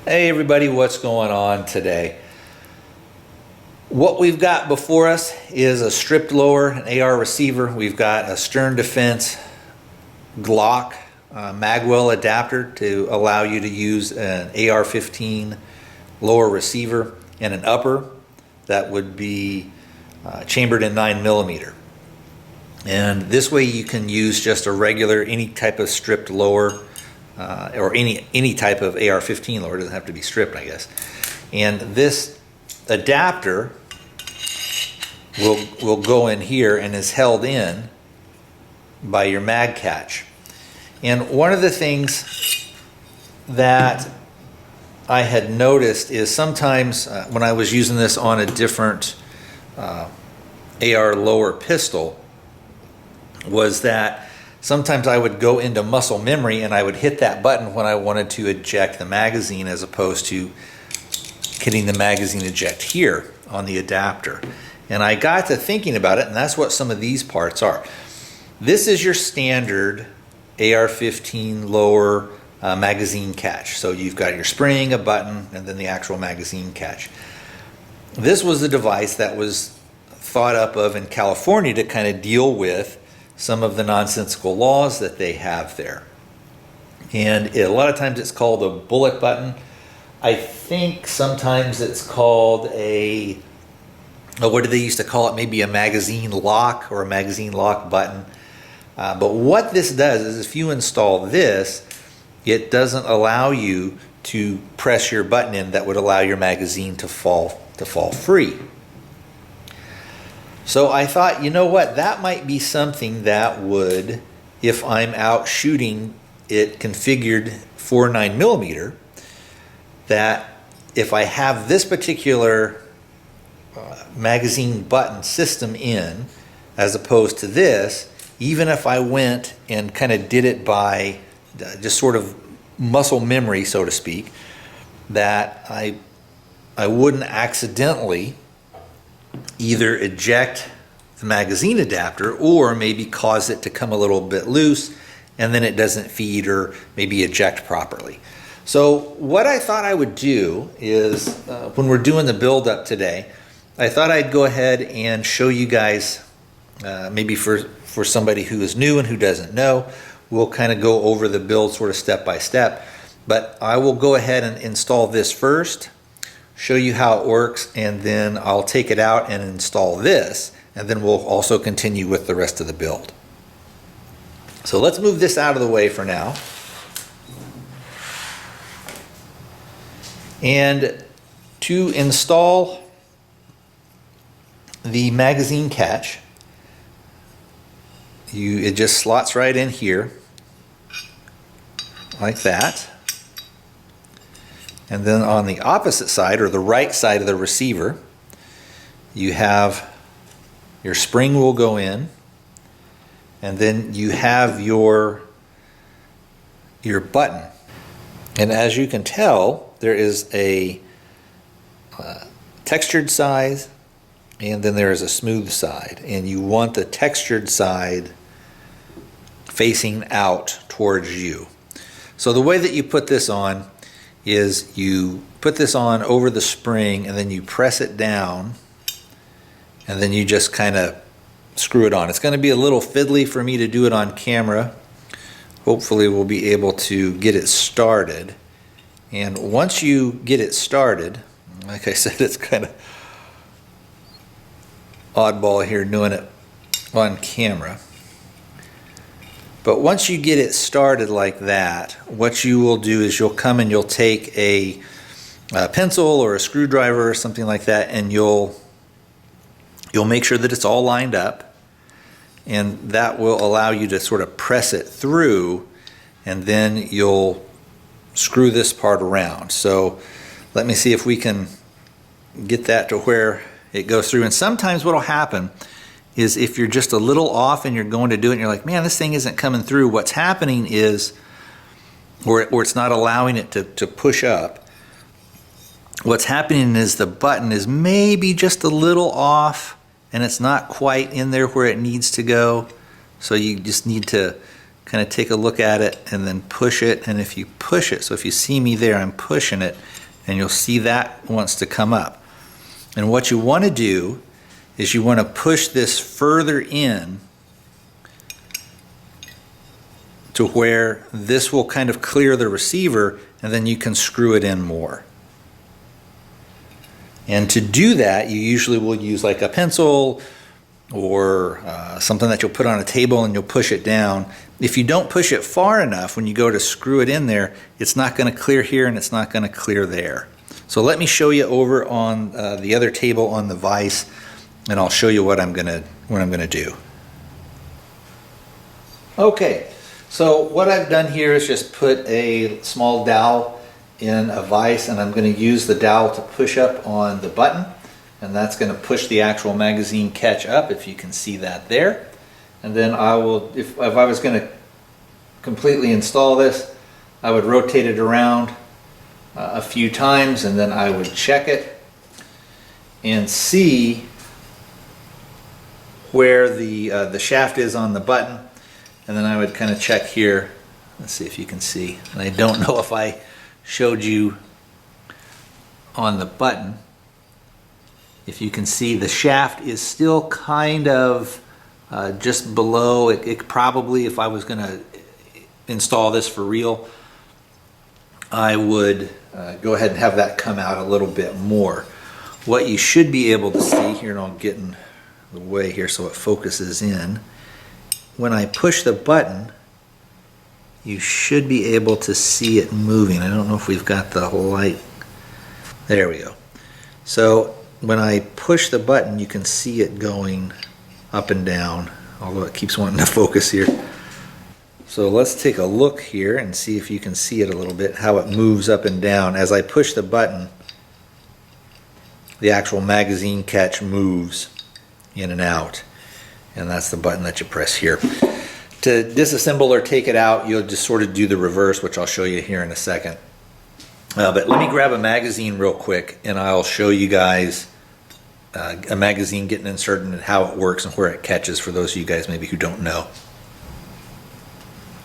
Hey everybody, what's going on today? What we've got before us is a stripped lower, an AR receiver. We've got a Stern Defense Glock Magwell adapter to allow you to use an AR-15 lower receiver and an upper that would be chambered in 9mm. And this way you can use just a regular, any type of stripped lower or any type of AR-15 lower. It doesn't have to be stripped, I guess. And this adapter will go in here and is held in by your mag catch. And one of the things that I had noticed is sometimes when I was using this on a different AR lower pistol, was that sometimes I would go into muscle memory and I would hit that button when I wanted to eject the magazine, as opposed to hitting the magazine eject here on the adapter. And I got to thinking about it, and that's what some of these parts are. This is your standard AR-15 lower magazine catch. So you've got your spring, a button, and then the actual magazine catch. This was the device that was thought up of in California to kind of deal with some of the nonsensical laws that they have there. And a lot of times it's called a bullet button. I think sometimes it's called a, what do they used to call it? Maybe a magazine lock or a magazine lock button. But what this does is if you install this, it doesn't allow you to press your button in that would allow your magazine to fall free. So I thought, you know what, that might be something that would, if I'm out shooting it configured for 9mm, that if I have this particular magazine button system in, as opposed to this, even if I went and kind of did it by just sort of muscle memory, so to speak, that I wouldn't accidentally either eject the magazine adapter or maybe cause it to come a little bit loose and then it doesn't feed or maybe eject properly. So what I thought I would do is when we're doing the build up today, I thought I'd go ahead and show you guys, maybe for somebody who is new and who doesn't know, we'll kind of go over the build sort of step by step. But I will go ahead and install this first, show you how it works, and then I'll take it out and install this, and then we'll also continue with the rest of the build. So let's move this out of the way for now. And to install the magazine catch, it just slots right in here like that. And then on the opposite side, or the right side of the receiver, you have your spring will go in, and then you have your button. And as you can tell, there is a textured side, and then there is a smooth side. And you want the textured side facing out towards you. So the way that you put this on is you put this on over the spring and then you press it down and then you just kind of screw it on. It's going to be a little fiddly for me to do it on camera. Hopefully we'll be able to get it started. And once you get it started, like I said, it's kind of oddball here doing it on camera. But once you get it started like that, what you will do is you'll come and you'll take a pencil or a screwdriver or something like that, and you'll make sure that it's all lined up, and that will allow you to sort of press it through, and then you'll screw this part around. So let me see if we can get that to where it goes through. And sometimes what will happen is if you're just a little off and you're going to do it and you're like, man, this thing isn't coming through, what's happening is, or it's not allowing it to push up, what's happening is the button is maybe just a little off and it's not quite in there where it needs to go. So you just need to kind of take a look at it and then push it. And if you push it, so if you see me there, I'm pushing it, and you'll see that wants to come up. And what you want to do is you want to push this further in to where this will kind of clear the receiver, and then you can screw it in more. And to do that, you usually will use like a pencil or something that you'll put on a table and you'll push it down. If you don't push it far enough, when you go to screw it in there, it's not going to clear here and it's not going to clear there. So let me show you over on the other table on the vise, and I'll show you what I'm going to do. Okay, so what I've done here is just put a small dowel in a vise, and I'm going to use the dowel to push up on the button, and that's going to push the actual magazine catch up, if you can see that there. And then I will, if I was going to completely install this, I would rotate it around a few times, and then I would check it and see where the shaft is on the button, and then I would kind of check here. Let's see if you can see. And I don't know if I showed you on the button. If you can see, the shaft is still kind of just below. It probably, if I was going to install this for real, I would go ahead and have that come out a little bit more. What you should be able to see here, and I'll get in the way here so it focuses in. When I push the button, you should be able to see it moving. I don't know if we've got the light. There we go. So when I push the button, you can see it going up and down, although it keeps wanting to focus here. So let's take a look here and see if you can see it a little bit, how it moves up and down. As I push the button, the actual magazine catch moves in and out, and that's the button that you press here. To disassemble or take it out, you'll just sort of do the reverse, which I'll show you here in a second. But let me grab a magazine real quick, and I'll show you guys a magazine getting inserted and how it works and where it catches, for those of you guys maybe who don't know.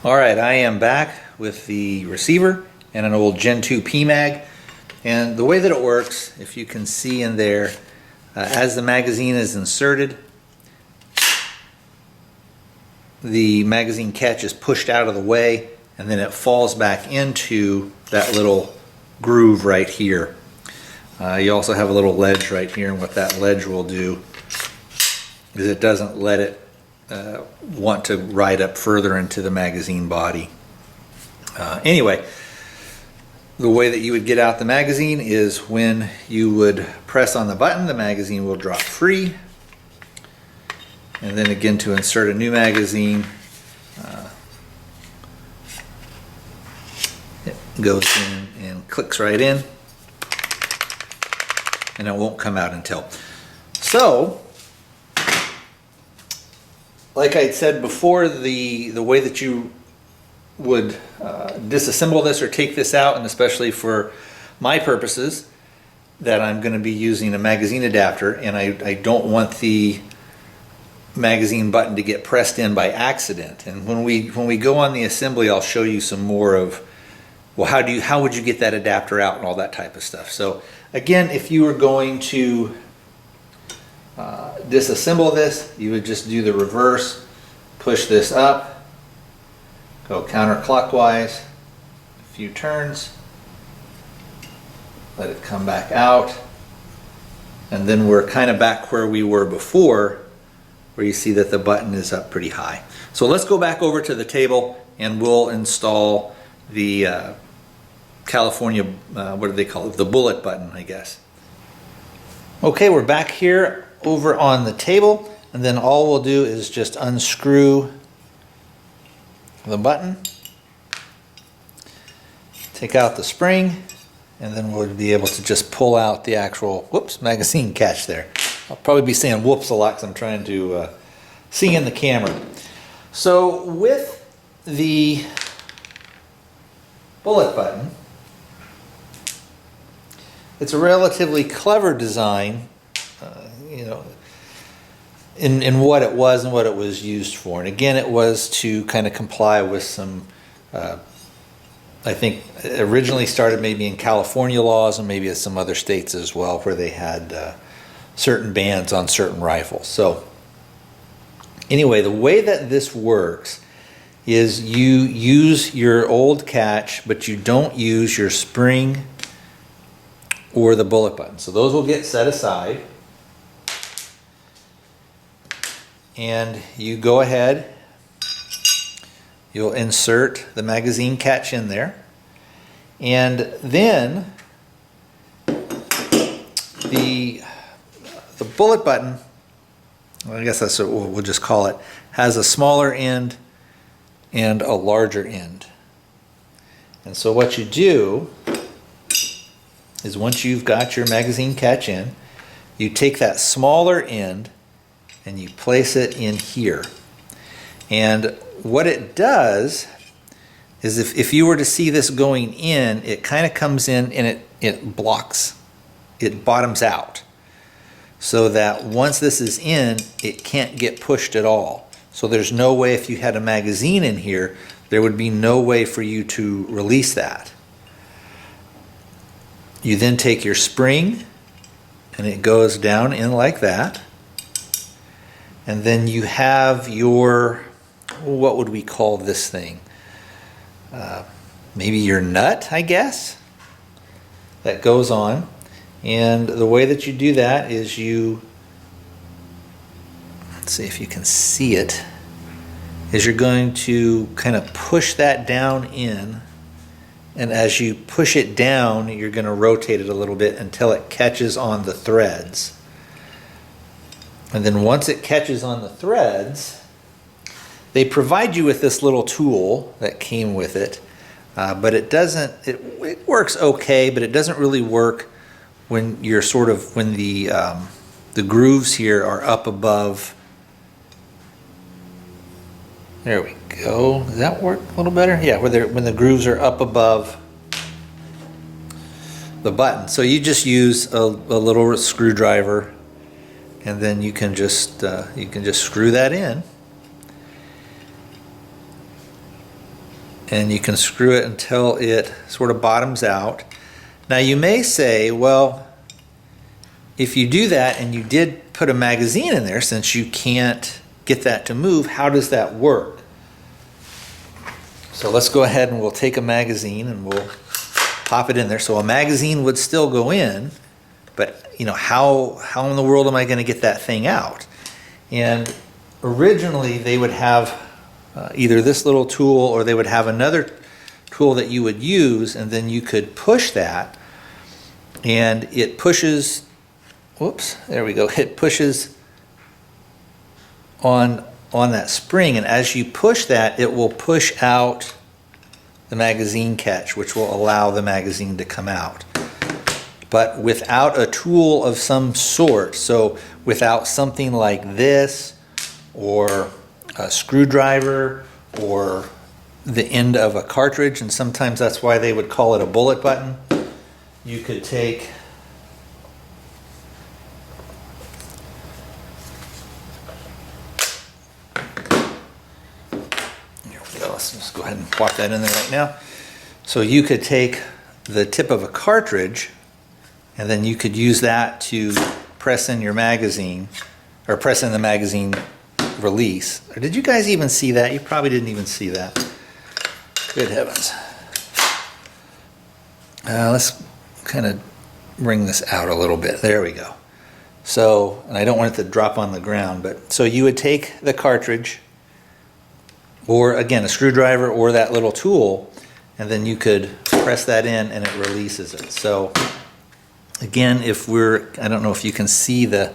All right, I am back with the receiver and an old Gen 2 PMag. And the way that it works, if you can see in there, as the magazine is inserted, the magazine catch is pushed out of the way, and then it falls back into that little groove right here. You also have a little ledge right here, and what that ledge will do is it doesn't let it want to ride up further into the magazine body. Anyway, the way that you would get out the magazine is when you would press on the button, the magazine will drop free. And then again, to insert a new magazine, it goes in and clicks right in, and it won't come out until. So, like I said before, the way that you would disassemble this or take this out, and especially for my purposes, that I'm going to be using a magazine adapter, and I don't want the magazine button to get pressed in by accident. And when we go on the assembly, I'll show you some more of, well, how would you get that adapter out and all that type of stuff. So again, if you were going to disassemble this, you would just do the reverse, push this up, go counterclockwise a few turns, let it come back out, and then we're kind of back where we were before, where you see that the button is up pretty high. So let's go back over to the table and we'll install the California, what do they call it? The bullet button, I guess. Okay, we're back here over on the table, and then all we'll do is just unscrew the button, take out the spring, and then we'll be able to just pull out the actual, whoops, magazine catch there. I'll probably be saying whoops a lot because I'm trying to see in the camera. So with the bullet button, it's a relatively clever design. You know, in what it was and what it was used for. And again, it was to kind of comply with some, I think it originally started maybe in California laws and maybe in some other states as well, where they had certain bans on certain rifles. So anyway, the way that this works is you use your old catch, but you don't use your spring or the bullet button. So those will get set aside. And you go ahead, you'll insert the magazine catch in there. And then the bullet button, well, I guess that's what we'll just call it, has a smaller end and a larger end. And so what you do is once you've got your magazine catch in, you take that smaller end and you place it in here. And what it does is if you were to see this going in, it kind of comes in and it blocks, it bottoms out. So that once this is in, it can't get pushed at all. So there's no way, if you had a magazine in here, there would be no way for you to release that. You then take your spring and it goes down in like that. And then you have your, what would we call this thing? Maybe your nut, I guess, that goes on. And the way that you do that is you, let's see if you can see it, is you're going to kind of push that down in. And as you push it down, you're going to rotate it a little bit until it catches on the threads. And then once it catches on the threads, they provide you with this little tool that came with it, but it doesn't, it works okay, but it doesn't really work when you're sort of, when the grooves here are up above. There we go. Does that work a little better? Yeah, when the grooves are up above the button. So you just use a little screwdriver, and then you can just screw that in, and you can screw it until it sort of bottoms out. Now you may say, well, if you do that and you did put a magazine in there, since you can't get that to move, how does that work? So let's go ahead and we'll take a magazine and we'll pop it in there. So a magazine would still go in, but you know, how in the world am I going to get that thing out? And originally they would have either this little tool, or they would have another tool that you would use, and then you could push that, and it pushes, whoops, there we go, it pushes on that spring, and as you push that, it will push out the magazine catch, which will allow the magazine to come out. But without a tool of some sort, so without something like this, or a screwdriver, or the end of a cartridge, and sometimes that's why they would call it a bullet button, you could take let's just go ahead and pop that in there right now. So you could take the tip of a cartridge, and then you could use that to press in your magazine, or press in the magazine release. Or did you guys even see that? You probably didn't even see that. Good heavens. Let's kind of bring this out a little bit. There we go. So, and I don't want it to drop on the ground, but so you would take the cartridge, or again, a screwdriver or that little tool, and then you could press that in and it releases it. So again, I don't know if you can see the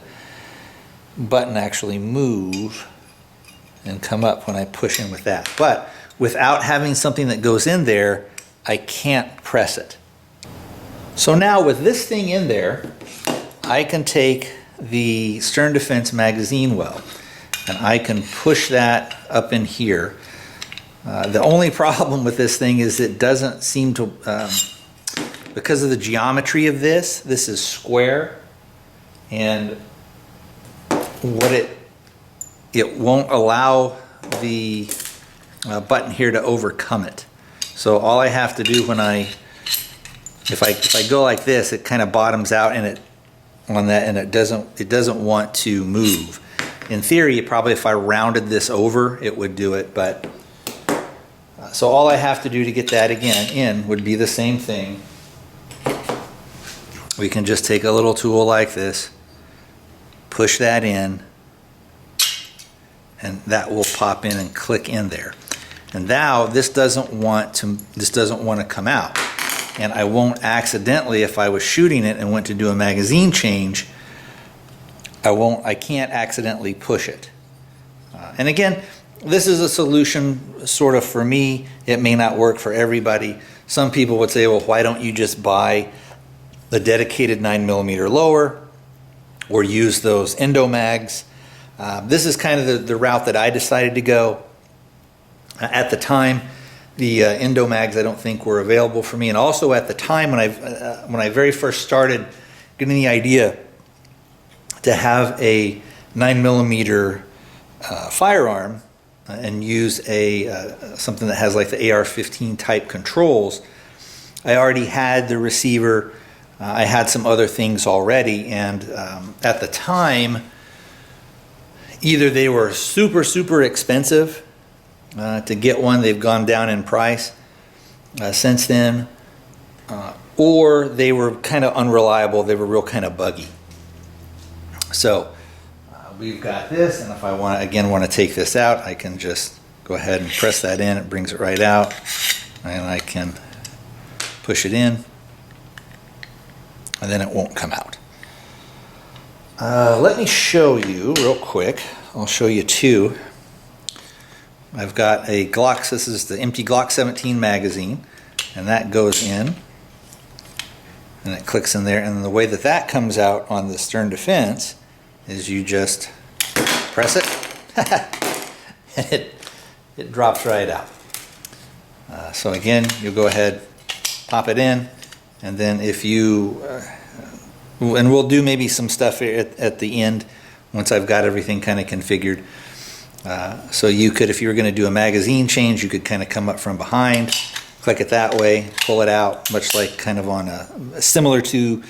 button actually move and come up when I push in with that. But without having something that goes in there, I can't press it. So now with this thing in there, I can take the Stern Defense magazine well, and I can push that up in here. The only problem with this thing is it doesn't seem to, because of the geometry of this is square, and what it it won't allow the button here to overcome it. So all I have to do when if I go like this, it kind of bottoms out and it doesn't want to move. In theory, probably if I rounded this over, it would do it, but so all I have to do to get that again in would be the same thing. We can just take a little tool like this, push that in, and that will pop in and click in there. And now this doesn't want to come out. And I won't accidentally, if I was shooting it and went to do a magazine change, I can't accidentally push it. And again, this is a solution sort of for me. It may not work for everybody. Some people would say, well, why don't you just buy the dedicated 9mm lower or use those Endomags? This is kind of the route that I decided to go. At the time, the Endomags I don't think were available for me. And also at the time when I very first started getting the idea to have a 9mm firearm and use something that has like the AR-15 type controls, I already had the receiver. I had some other things already, and at the time, either they were super expensive to get one. They've gone down in price since then, or they were kind of unreliable. They were real kind of buggy. So we've got this, and if I want to take this out, I can just go ahead and press that in. It brings it right out, and I can push it in, and then it won't come out. Let me show you real quick. I'll show you two. I've got a Glock. This is the empty Glock 17 magazine, and that goes in, and it clicks in there. And the way that comes out on the Stern Defense is you just press it, and it drops right out. So again, you'll go ahead, pop it in, and then if you, and we'll do maybe some stuff at the end once I've got everything kind of configured. So you could, if you were going to do a magazine change, you could kind of come up from behind, click it that way, pull it out, much like kind of on similar to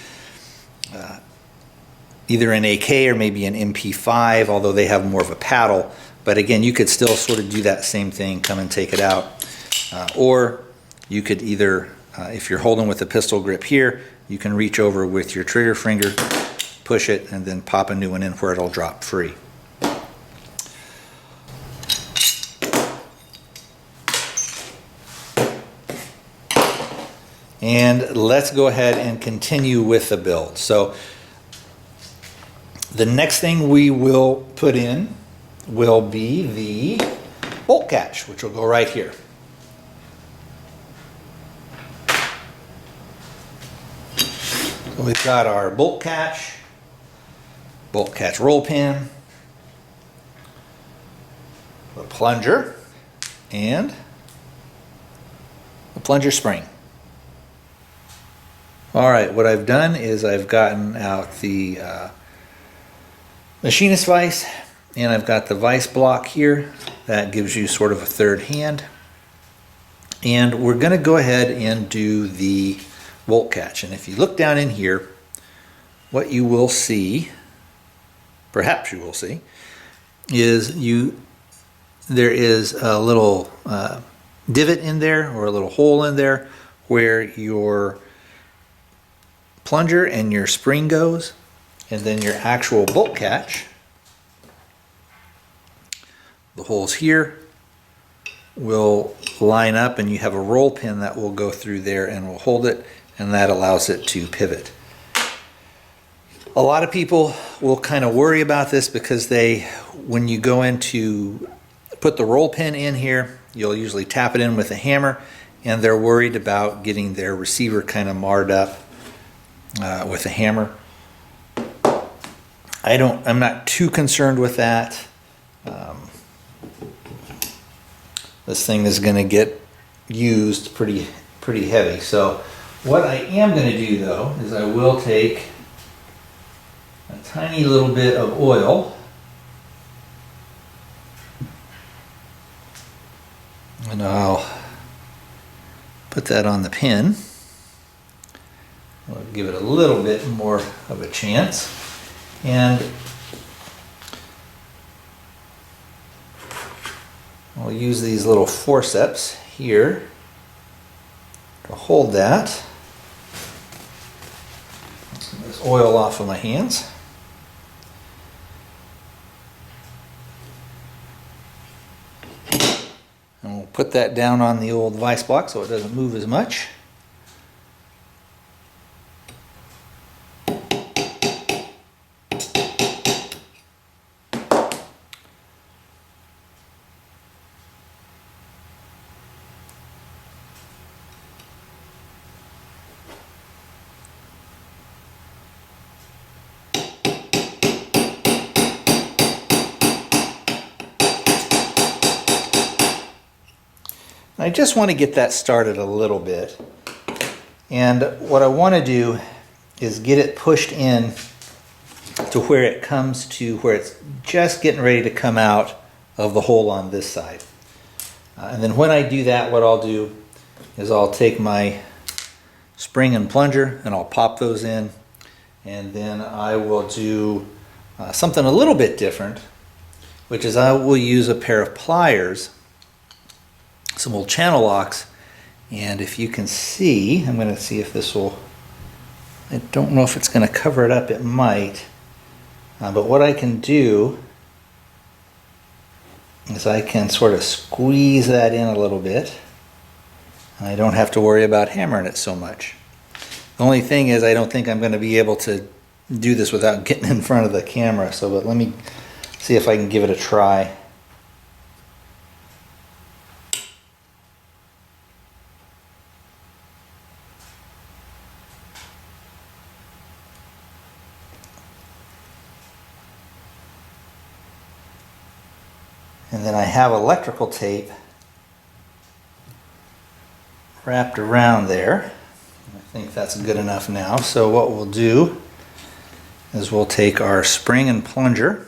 either an AK or maybe an MP5, although they have more of a paddle. But again, you could still sort of do that same thing, come and take it out. Or you could either, if you're holding with the pistol grip here, you can reach over with your trigger finger, push it, and then pop a new one in where it'll drop free. And let's go ahead and continue with the build. So the next thing we will put in will be the bolt catch, which will go right here. So we've got our bolt catch roll pin, the plunger, and the plunger spring. All right, what I've done is I've gotten out the machinist vise, and I've got the vise block here. That gives you sort of a third hand. And we're going to go ahead and do the bolt catch. And if you look down in here, what you will see, perhaps you will see, is there is a little divot in there, or a little hole in there, where your plunger and your spring goes, and then your actual bolt catch, the holes here will line up, and you have a roll pin that will go through there and will hold it, and that allows it to pivot. A lot of people will kind of worry about this because when you go in to put the roll pin in here, you'll usually tap it in with a hammer, and they're worried about getting their receiver kind of marred up with a hammer. I'm not too concerned with that. This thing is going to get used pretty heavy. So what I am going to do though is I will take a tiny little bit of oil And I'll put that on the pin. I'll give it a little bit more of a chance. And I'll use these little forceps here to hold that. Get this oil off of my hands. And we'll put that down on the old vise block so it doesn't move as much. I just want to get that started a little bit. And what I want to do is get it pushed in to where it comes to where it's just getting ready to come out of the hole on this side. And then when I do that, what I'll do is I'll take my spring and plunger and I'll pop those in. And then I will do something a little bit different, which is I will use a pair of pliers, some old channel locks, and if you can see, I'm going to see if this will, I don't know if it's going to cover it up, it might, but what I can do is I can sort of squeeze that in a little bit, and I don't have to worry about hammering it so much. The only thing is I don't think I'm going to be able to do this without getting in front of the camera, but let me see if I can give it a try. And then I have electrical tape wrapped around there. I think that's good enough now. So what we'll do is we'll take our spring and plunger,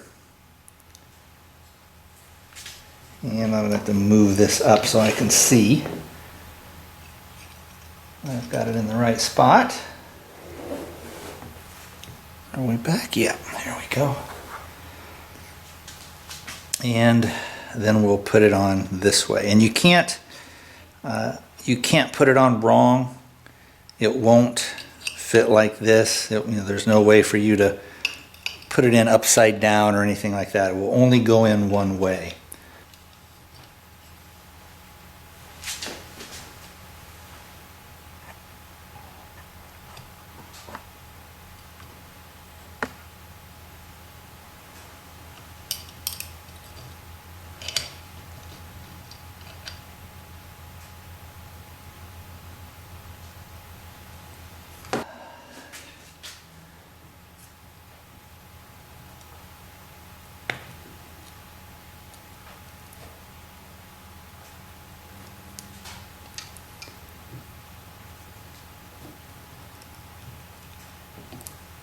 and I'm going to have to move this up so I can see. I've got it in the right spot. Are we back? Yeah, there we go. And then we'll put it on this way. And you can't put it on wrong. It won't fit like this. There's no way for you to put it in upside down or anything like that. It will only go in one way.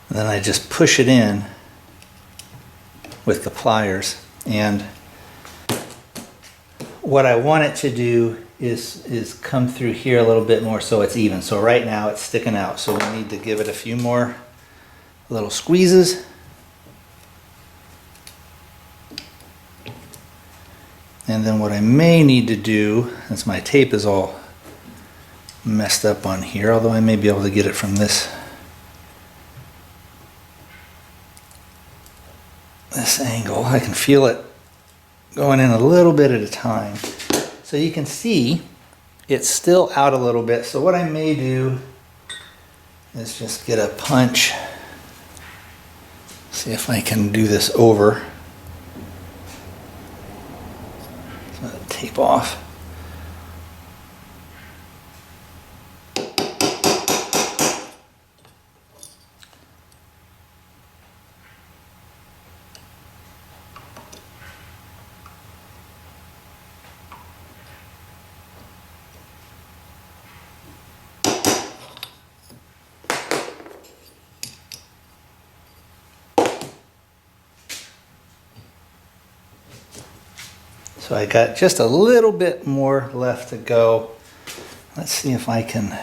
And then I just push it in with the pliers, and what I want it to do is come through here a little bit more so it's even. So right now it's sticking out, so we need to give it a few more little squeezes. And then what I may need to do, since my tape is all messed up on here, although I may be able to get it from this angle, I can feel it going in a little bit at a time. So you can see it's still out a little bit. So what I may do is just get a punch, see if I can do this over. Tape off. So I got just a little bit more left to go. Let's see if I can.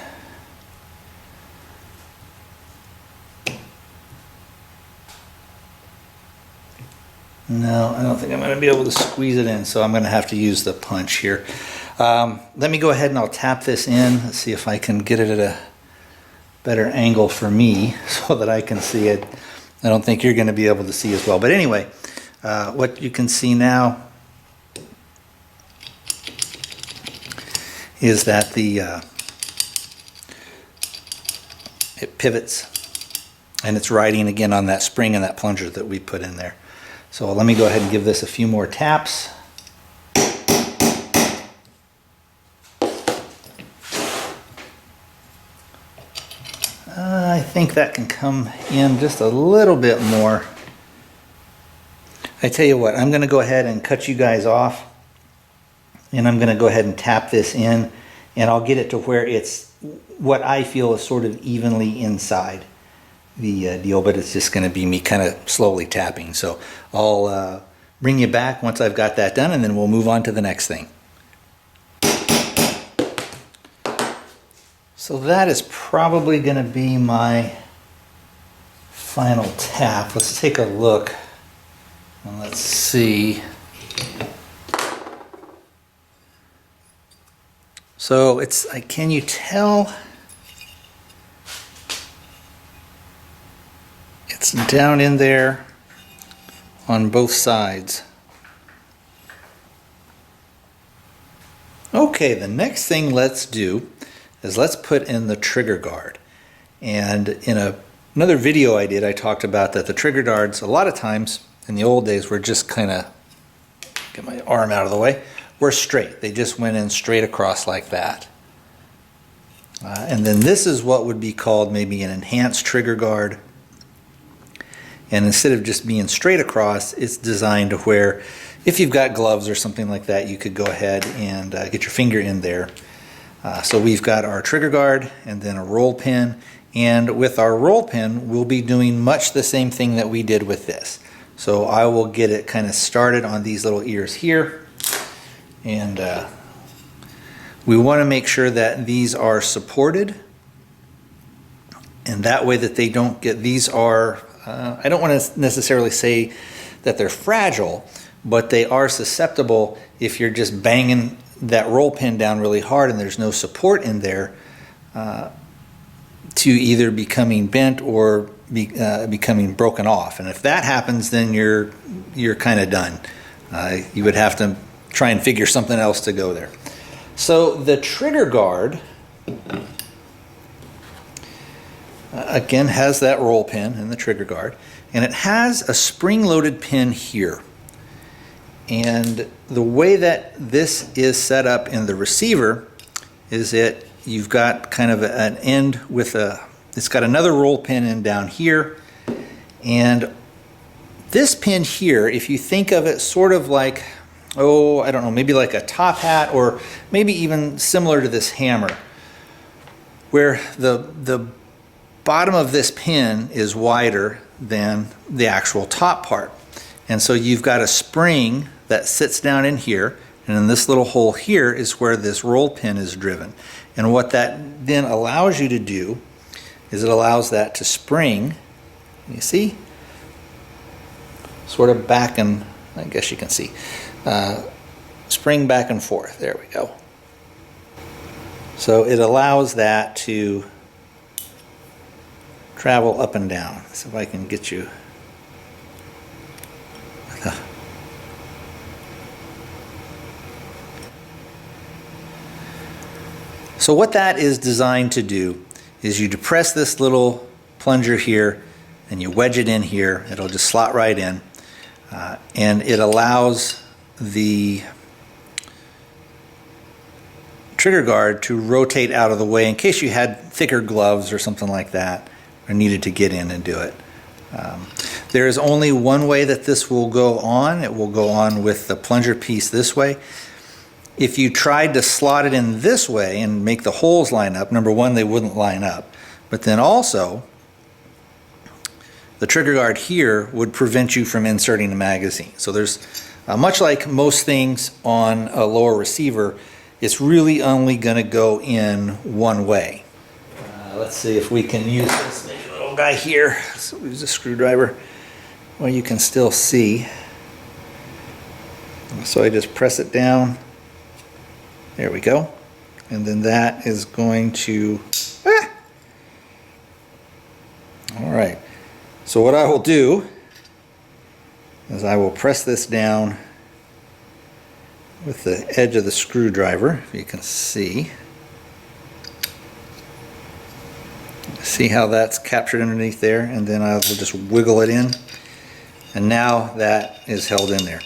No, I don't think I'm going to be able to squeeze it in, so I'm going to have to use the punch here. Let me go ahead and I'll tap this in. Let's see if I can get it at a better angle for me so that I can see it. I don't think you're going to be able to see as well. But anyway, what you can see now is that it pivots and it's riding again on that spring and that plunger that we put in there. So let me go ahead and give this a few more taps. I think that can come in just a little bit more. I tell you what, I'm going to go ahead and cut you guys off, and I'm going to go ahead and tap this in, and I'll get it to where it's what I feel is sort of evenly inside the deal, but it's just going to be me kind of slowly tapping. So I'll bring you back once I've got that done, and then we'll move on to the next thing. So that is probably going to be my final tap. Let's take a look and let's see. So it's, can you tell? It's down in there on both sides. Okay, the next thing let's do is let's put in the trigger guard. And in another video I did, I talked about that the trigger guards, a lot of times in the old days, were just kind of, get my arm out of the way, were straight. They just went in straight across like that. And then this is what would be called maybe an enhanced trigger guard. And instead of just being straight across, it's designed to where if you've got gloves or something like that, you could go ahead and get your finger in there. So we've got our trigger guard and then a roll pin. And with our roll pin, we'll be doing much the same thing that we did with this. So I will get it kind of started on these little ears here. And we want to make sure that these are supported. And that way that they don't get, these are, I don't want to necessarily say that they're fragile, but they are susceptible if you're just banging that roll pin down really hard and there's no support in there to either becoming bent or becoming broken off. And if that happens, then you're kind of done. You would have to try and figure something else to go there. So the trigger guard again has that roll pin and the trigger guard, and it has a spring-loaded pin here. And the way that this is set up in the receiver is that you've got kind of an end with it's got another roll pin in down here. And this pin here, if you think of it sort of like, oh, I don't know, maybe like a top hat, or maybe even similar to this hammer, where the bottom of this pin is wider than the actual top part. And so you've got a spring that sits down in here, and in this little hole here is where this roll pin is driven. And what that then allows you to do is it allows that to spring, you see, sort of back and, I guess you can see, spring back and forth. There we go. So it allows that to travel up and down. So if I can get you. So what that is designed to do is you depress this little plunger here and you wedge it in here. It'll just slot right in. And it allows the trigger guard to rotate out of the way in case you had thicker gloves or something like that or needed to get in and do it. There is only one way that this will go on. It will go on with the plunger piece this way. If you tried to slot it in this way and make the holes line up, number one, they wouldn't line up. But then also, the trigger guard here would prevent you from inserting the magazine. So there's Much like most things on a lower receiver, it's really only going to go in one way. Let's see if we can use this little guy here. So use a screwdriver where you can still see. So I just press it down. There we go. And then that is going to... All right. So what I will do is I will press this down with the edge of the screwdriver, if you can see. See how that's captured underneath there, and then I will just wiggle it in, and now that is held in there.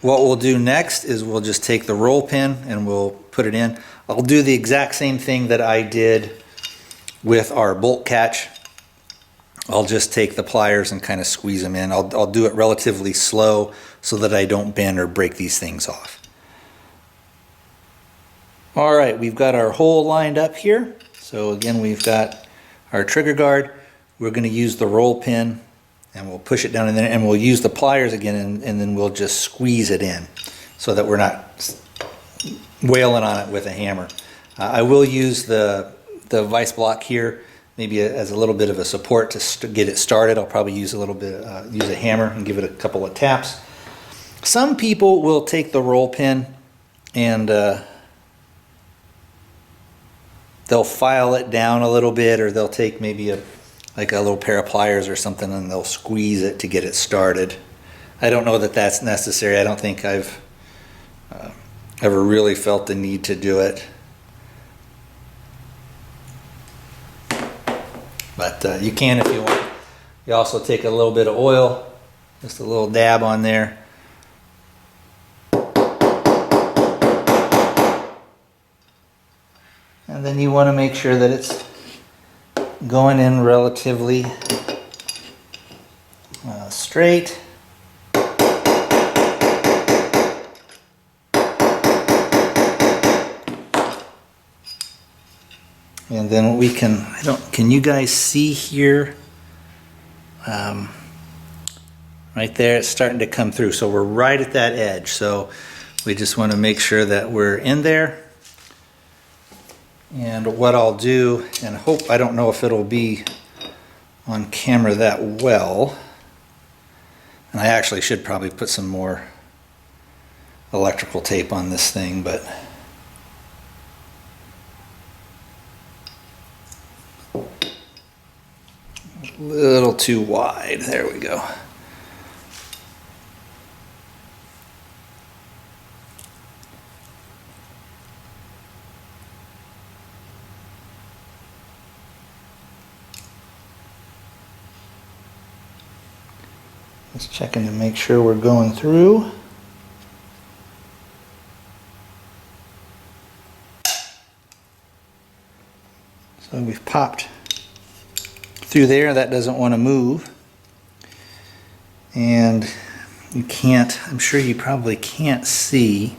What we'll do next is we'll just take the roll pin and we'll put it in. I'll do the exact same thing that I did with our bolt catch. I'll just take the pliers and kind of squeeze them in. I'll do it relatively slow so that I don't bend or break these things off. All right, we've got our hole lined up here. So again, we've got our trigger guard. We're going to use the roll pin and we'll push it down in there, and we'll use the pliers again, and then we'll just squeeze it in so that we're not wailing on it with a hammer. I will use the vise block here maybe as a little bit of a support to get it started. I'll probably use a little bit, use a hammer and give it a couple of taps. Some people will take the roll pin and they'll file it down a little bit, or they'll take maybe like a little pair of pliers or something and they'll squeeze it to get it started. I don't know that that's necessary. I don't think I've ever really felt the need to do it. But you can if you want. You also take a little bit of oil, just a little dab on there. And then you want to make sure that it's going in relatively straight. And then we can, can you guys see here? Right there, it's starting to come through. So we're right at that edge. So we just want to make sure that we're in there. And what I'll do, and hope, I don't know if it'll be on camera that well, and I actually should probably put some more electrical tape on this thing, but a little too wide. There we go. Just checking to make sure we're going through. So we've popped through there. That doesn't want to move. And you can't, I'm sure you probably can't see,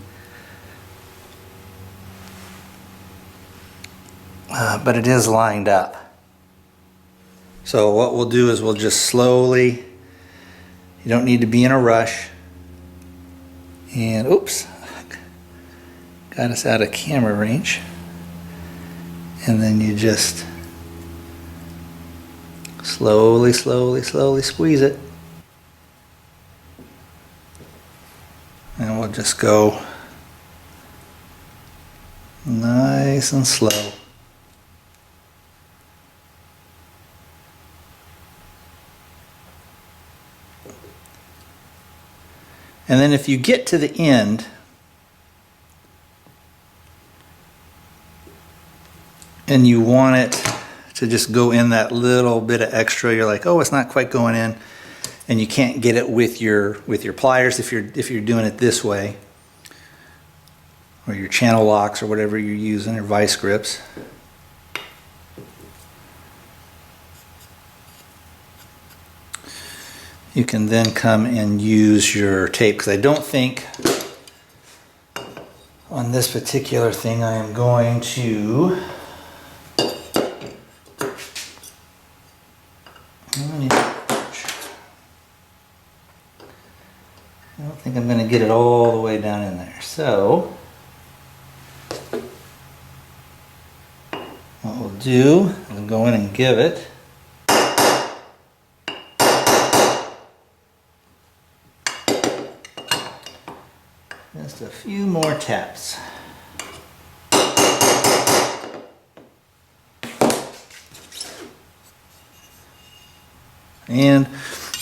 but it is lined up. So what we'll do is we'll just slowly, you don't need to be in a rush. And oops, got us out of camera range. And then you just slowly, slowly, slowly squeeze it. And we'll just go nice and slow. And then if you get to the end, and you want it to just go in that little bit of extra, you're like, oh, it's not quite going in, and you can't get it with your pliers if you're doing it this way, or your channel locks or whatever you're using, or vice grips. You can then come and use your tape, because I don't think on this particular thing I am going to it all the way down in there. So what we'll do is go in and give it just a few more taps. And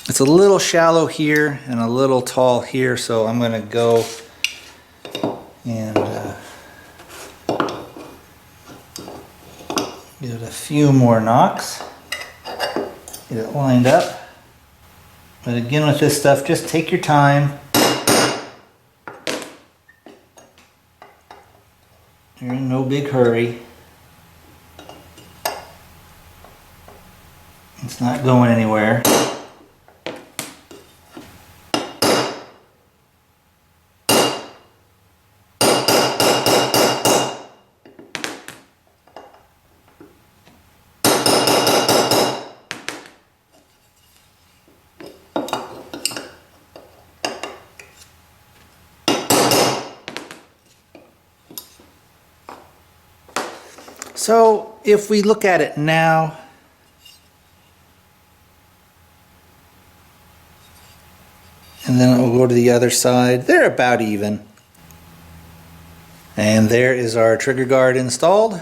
it's a little shallow here and a little tall here, so I'm going to go and give it a few more knocks. Get it lined up. But again, with this stuff, just take your time. You're in no big hurry. It's not going anywhere. So if we look at it now, and then we'll go to the other side, they're about even. And there is our trigger guard installed.